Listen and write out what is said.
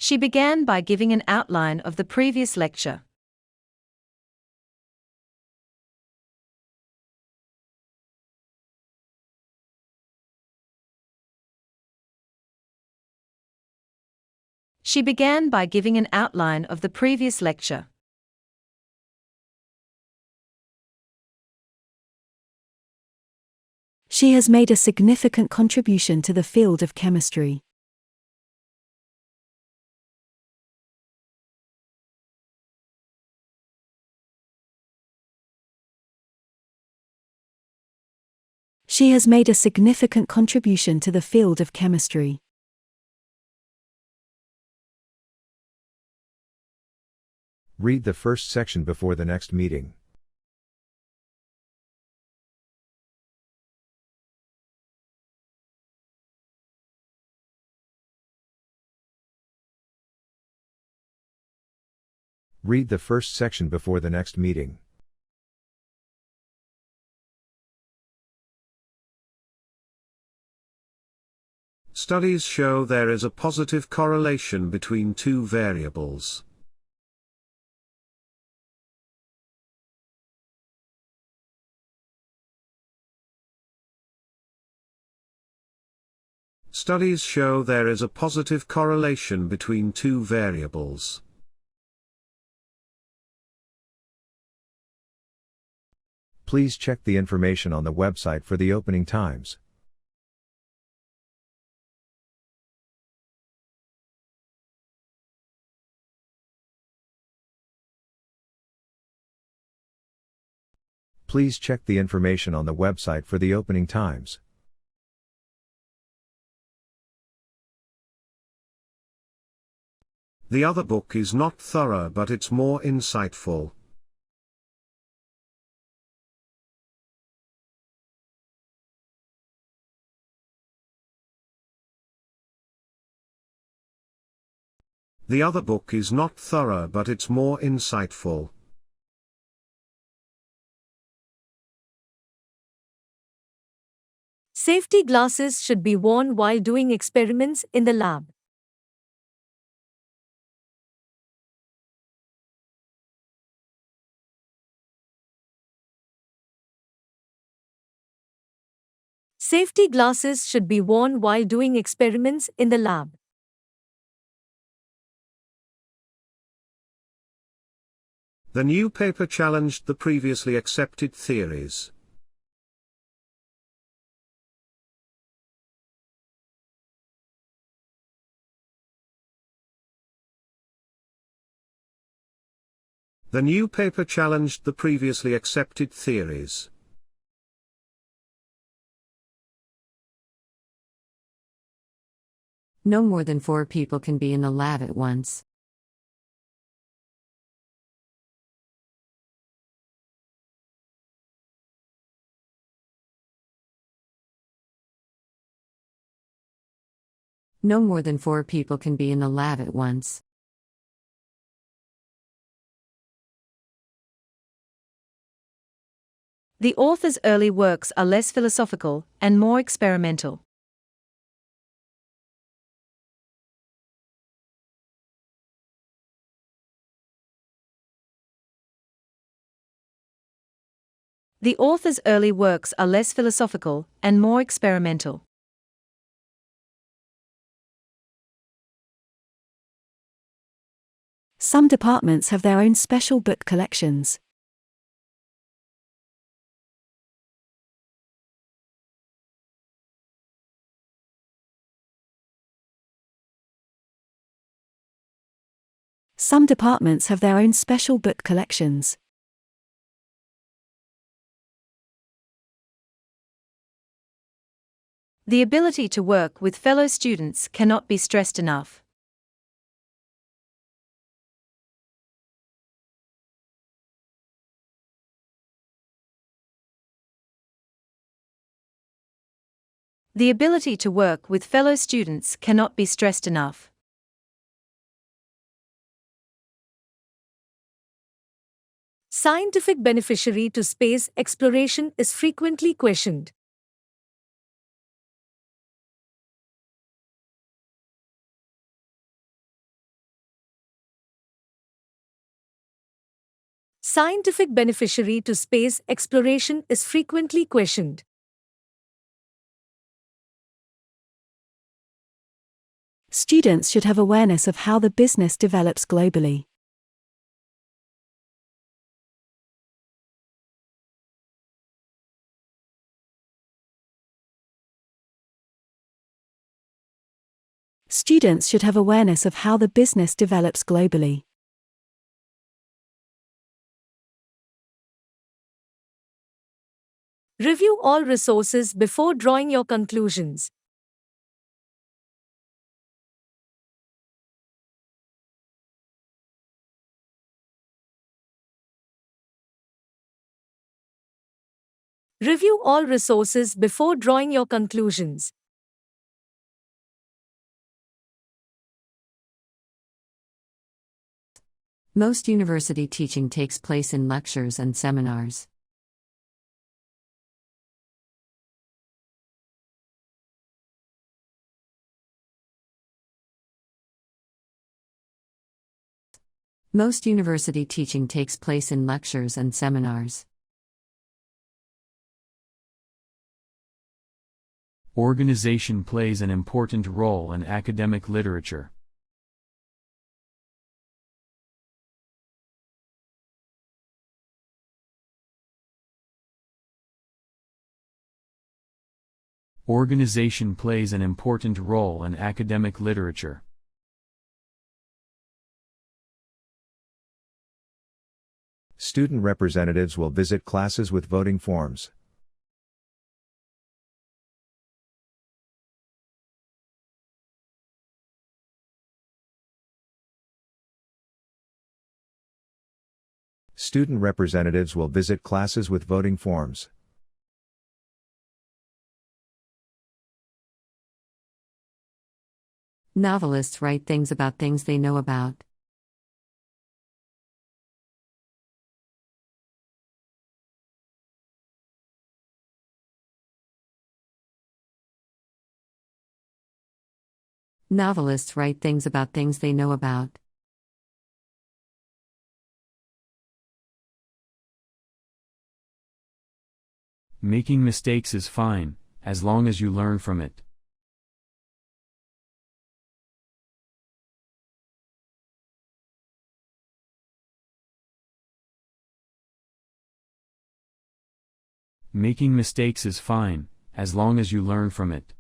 She began by giving an outline of the previous lecture. She began by giving an outline of the previous lecture. She has made a significant contribution to the field of chemistry. She has made a significant contribution to the field of chemistry. Read the first section before the next meeting. Read the first section before the next meeting. Studies show there is a positive correlation between two variables. Studies show there is a positive correlation between two variables. Please check the information on the website for the opening times. Please check the information on the website for the opening times. The other book is not thorough, but it's more insightful. The other book is not thorough, but it's more insightful. Safety glasses should be worn while doing experiments in the lab. Safety glasses should be worn while doing experiments in the lab. The new paper challenged the previously accepted theories. The new paper challenged the previously accepted theories. No more than 4 people can be in the lab at once. No more than 4 people can be in the lab at once. The author's early works are less philosophical and more experimental. The author's early works are less philosophical and more experimental. Some departments have their own special book collections. Some departments have their own special book collections. The ability to work with fellow students cannot be stressed enough. The ability to work with fellow students cannot be stressed enough. Scientific beneficiary to space exploration is frequently questioned. Scientific beneficiary to space exploration is frequently questioned. Students should have awareness of how the business develops globally. Students should have awareness of how the business develops globally. Review all resources before drawing your conclusions. Review all resources before drawing your conclusions. Most university teaching takes place in lectures and seminars. Most university teaching takes place in lectures and seminars. Organization plays an important role in academic literature. Organization plays an important role in academic literature. Student representatives will visit classes with voting forms. Student representatives will visit classes with voting forms. Novelists write things about things they know about. Novelists write things about things they know about. Making mistakes is fine, as long as you learn from it. Making mistakes is fine, as long as you learn from it.